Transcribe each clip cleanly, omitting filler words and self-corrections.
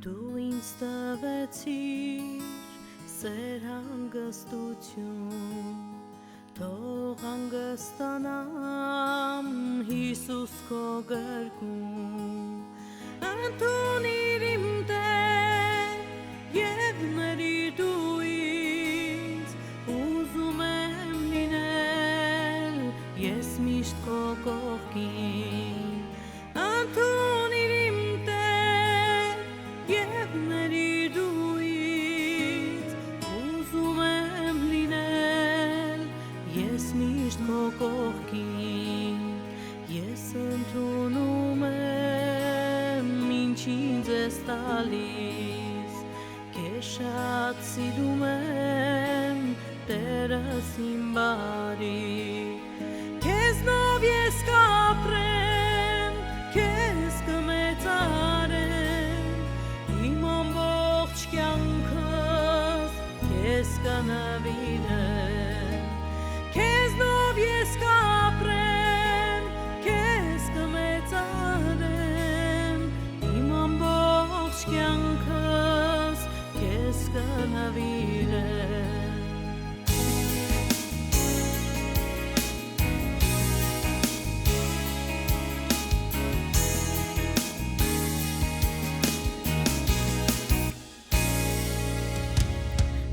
Դու ինձ տվեցիր սեր հանգստություն, թող հանգստանամ Հիսուս քո գրկում, ընդունիր իմ Տեր և ների դու ինձ, ուզում եմ լինել ես միշտ քո կողքին, ընդունիր իմ Տեր և ների դու ինձ, ուզում եմ լինել ես միշտ քո կողքին, ես ընդունում եմ ինչ ինձ ես տալիս, քեզ շատ սիրում եմ Տերս իմ բարի, քեզնով ես կապրեմ, քեզ կմեծարեմ, իմ ամբողջ կյանքս քեզ կնվիրեմ, քեզնով ես կապրեմ, քեզ կմեծարեմ, իմ ամբողջ կյանքս քեզ կնվիրեմ.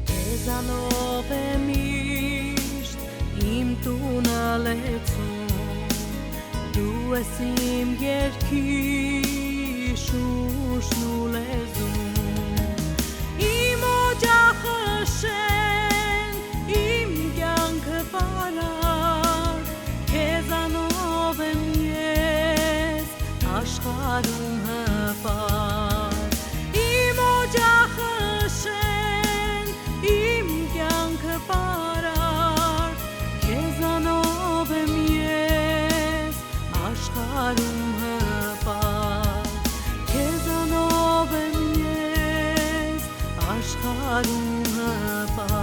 Քեզանով է միշտ իմ տունը լեցուն, դու ես իմ երգի շուրջն ու լեզուն, իմ օջախը շեն, իմ կյանքը պարար, քեզանով եմ ես աշխարհում հպար, իմ օջախը շեն, իմ կյանքը պարար, քեզանով եմ ես աշխարհում հպար, քեզանով եմ ես աշխարհում հպար.